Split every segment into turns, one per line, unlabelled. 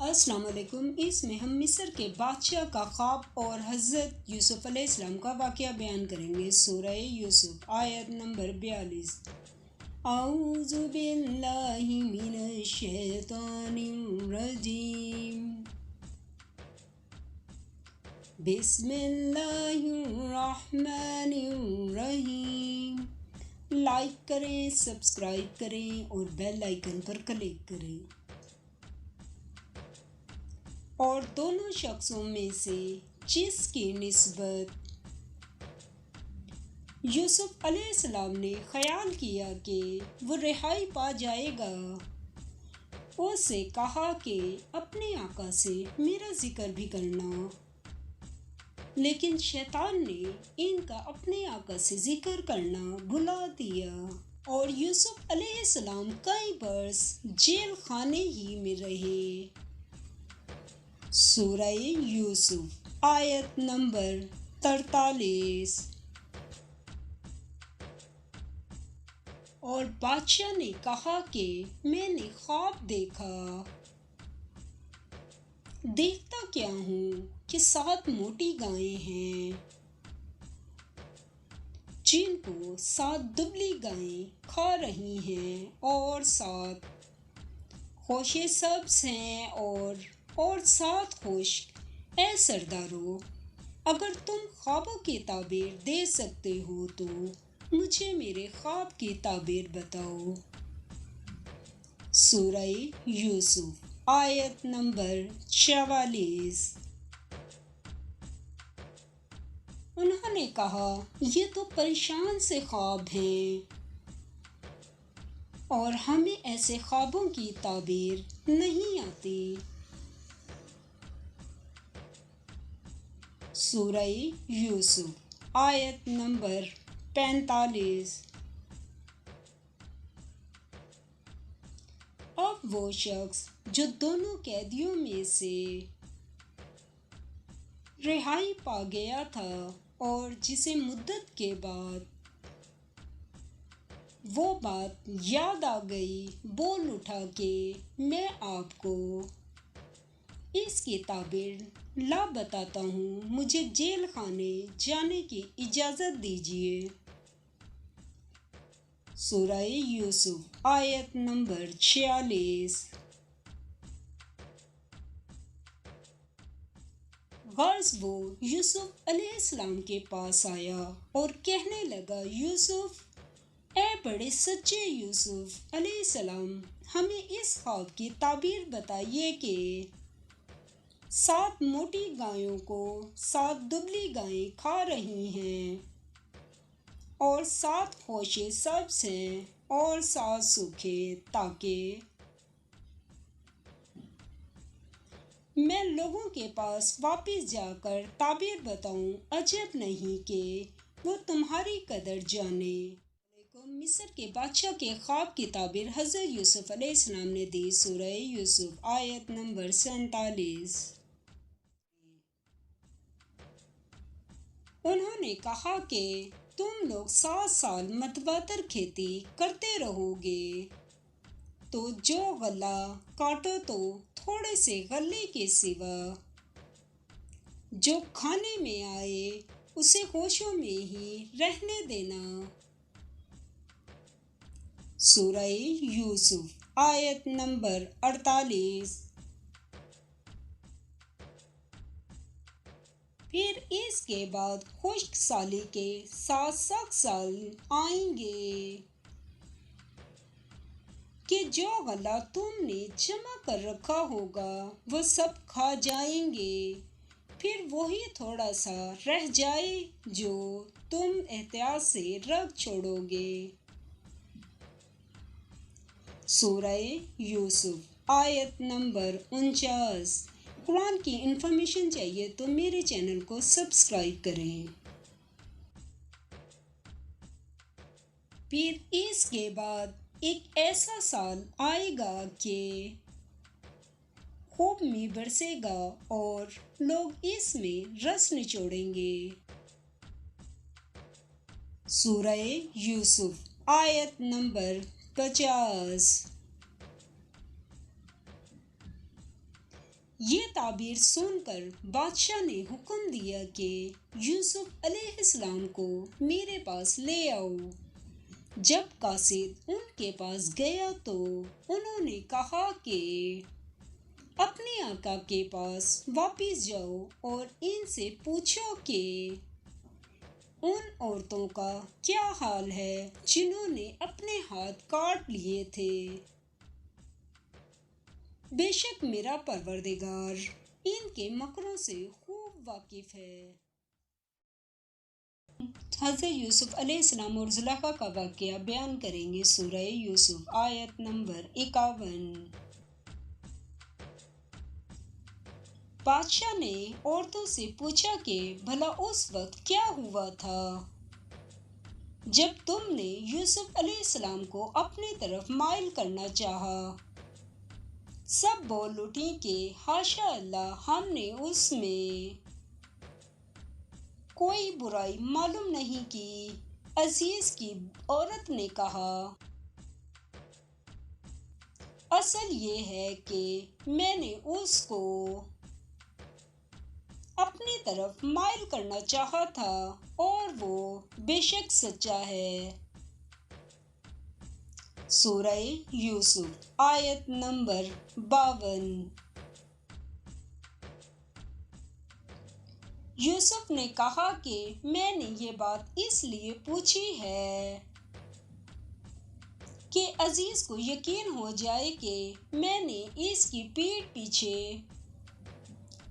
السلام علیکم۔ اس میں ہم مصر کے بادشاہ کا خواب اور حضرت یوسف علیہ السلام کا واقعہ بیان کریں گے۔ سورہ یوسف آیت نمبر 42۔ اعوذ باللہ من الشیطان الرجیم، بسم اللہ الرحمن الرحیم۔ لائک کریں، سبسکرائب کریں اور بیل آئیکن پر کلک کریں۔ اور دونوں شخصوں میں سے جس کی نسبت یوسف علیہ السلام نے خیال کیا کہ وہ رہائی پا جائے گا، اس سے کہا کہ اپنے آقا سے میرا ذکر بھی کرنا، لیکن شیطان نے ان کا اپنے آقا سے ذکر کرنا بھلا دیا اور یوسف علیہ السلام کئی برس جیل خانے ہی میں رہے۔ سورہ یوسف آیت نمبر 43۔ اور بادشاہ نے کہا کہ میں نے خواب دیکھا، دیکھتا کیا ہوں کہ 7 موٹی گائیں ہیں جن کو 7 دبلی گائیں کھا رہی ہیں، اور 7 خوشے سبز ہیں اور 7 خشک۔ اے سردارو، اگر تم خوابوں کی تعبیر دے سکتے ہو تو مجھے میرے خواب کی تعبیر بتاؤ۔ سورہ یوسف آیت نمبر 44۔ انہوں نے کہا، یہ تو پریشان سے خواب ہیں اور ہمیں ایسے خوابوں کی تعبیر نہیں آتی۔ سورہ یوسف آیت نمبر 45۔ اب وہ شخص جو دونوں قیدیوں میں سے رہائی پا گیا تھا اور جسے مدت کے بعد وہ بات یاد آ گئی، بول اٹھا کہ میں آپ کو اس کی تعبیر لا بتاتا ہوں، مجھے جیل خانے جانے کی اجازت دیجیے۔ سورہ یوسف آیت نمبر 46۔ غرض وہ یوسف علیہ السلام کے پاس آیا اور کہنے لگا، یوسف، اے بڑے سچے یوسف علیہ السلام، ہمیں اس خواب کی تعبیر بتائیے کہ 7 موٹی گایوں کو 7 دبلی گائیں کھا رہی ہیں، اور 7 خوشے سبز ہیں اور 7 سوکھے، تاکہ میں لوگوں کے پاس واپس جا کر تعبیر بتاؤں۔ عجب نہیں کہ وہ تمہاری قدر جانے۔ مصر کے بادشاہ کے خواب کی تعبیر حضرت یوسف علیہ السلام نے دی۔ سورہ یوسف آیت نمبر 47۔ انہوں نے کہا کہ تم لوگ 7 سال متواتر کھیتی کرتے رہو گے، تو جو غلہ کاٹو تو تھوڑے سے غلے کے سوا جو کھانے میں آئے اسے ہوشوں میں ہی رہنے دینا۔ سورہ یوسف آیت نمبر 48۔ پھر اس کے بعد خشک سالی کے 7 سخت سال آئیں گے کہ جو غلہ تم نے جمع کر رکھا ہوگا وہ سب کھا جائیں گے، پھر وہی تھوڑا سا رہ جائے جو تم احتیاط سے رکھ چھوڑو گے۔ سورہ یوسف آیت نمبر 49۔ قرآن کی انفارمیشن چاہیے تو میرے چینل کو سبسکرائب کریں۔ پھر اس کے بعد ایک ایسا سال آئے گا کہ خوب می برسے گا اور لوگ اس میں رس نچوڑیں گے۔ سورہ یوسف آیت نمبر 50۔ یہ تعبیر سن کر بادشاہ نے حکم دیا کہ یوسف علیہ السلام کو میرے پاس لے آؤ۔ جب قاصد ان کے پاس گیا تو انہوں نے کہا کہ اپنے آقا کے پاس واپس جاؤ اور ان سے پوچھو کہ ان عورتوں کا کیا حال ہے جنہوں نے اپنے ہاتھ کاٹ لیے تھے۔ بے شک میرا پروردگار ان کے مکروں سے خوب واقف ہے۔ حضرت یوسف علیہ السلام اور زلیخا کا واقعہ بیان کریں گے۔ سورہ یوسف آیت نمبر 51۔ بادشاہ نے عورتوں سے پوچھا کہ بھلا اس وقت کیا ہوا تھا جب تم نے یوسف علیہ السلام کو اپنی طرف مائل کرنا چاہا؟ سب بول اٹھیں کہ حاشا اللہ، ہم نے اس میں کوئی برائی معلوم نہیں کی۔ عزیز کی عورت نے کہا، اصل یہ ہے کہ میں نے اس کو اپنی طرف مائل کرنا چاہا تھا اور وہ بے شک سچا ہے۔ سورہ یوسف آیت نمبر 52۔ یوسف نے کہا کہ میں نے یہ بات اس لیے پوچھی ہے کہ عزیز کو یقین ہو جائے کہ میں نے اس کی پیٹھ پیچھے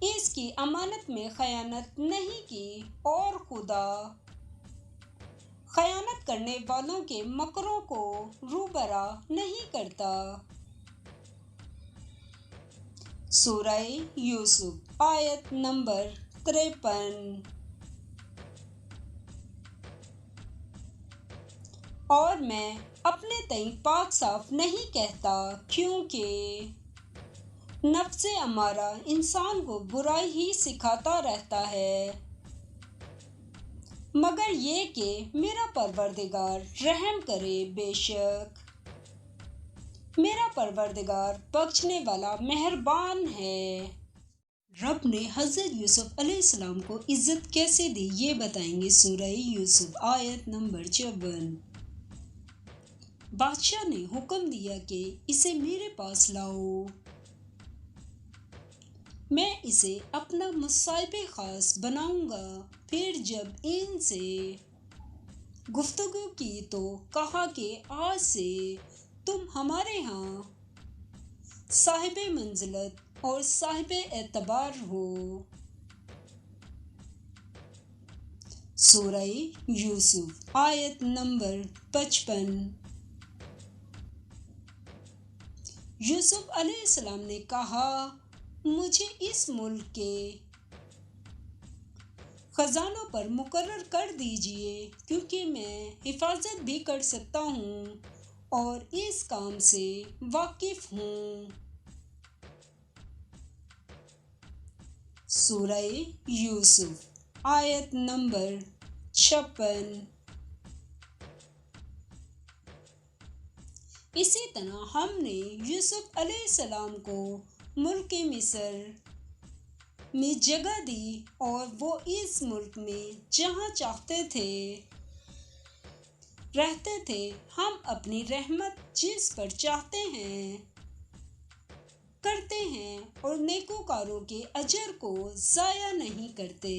اس کی امانت میں خیانت نہیں کی اور خدا خیانت کرنے والوں کے مکروں کو روبرا نہیں کرتا۔ سورہ یوسف آیت نمبر 53۔ اور میں اپنے تئیں پاک صاف نہیں کہتا، کیونکہ نفس امارہ انسان کو برائی ہی سکھاتا رہتا ہے، مگر یہ کہ میرا پروردگار رحم کرے، بے شک میرا پروردگار بخشنے والا مہربان ہے۔ رب نے حضرت یوسف علیہ السلام کو عزت کیسے دی، یہ بتائیں گے۔ سورہ یوسف آیت نمبر 54۔ بادشاہ نے حکم دیا کہ اسے میرے پاس لاؤ، میں اسے اپنا مصاحب خاص بناؤں گا۔ پھر جب ان سے گفتگو کی تو کہا کہ آج سے تم ہمارے ہاں صاحب منزلت اور صاحب اعتبار ہو۔ سورہ یوسف آیت نمبر 55۔ یوسف علیہ السلام نے کہا، مجھے اس ملک کے خزانوں پر مقرر کر دیجئے، کیونکہ میں حفاظت بھی کر سکتا ہوں اور اس کام سے واقف ہوں۔ سورہ یوسف آیت نمبر 56۔ اسی طرح ہم نے یوسف علیہ السلام کو ملک مصر میں جگہ دی اور وہ اس ملک میں جہاں چاہتے تھے رہتے تھے۔ ہم اپنی رحمت جس پر چاہتے ہیں کرتے ہیں اور نیکوکاروں کے اجر کو ضائع نہیں کرتے۔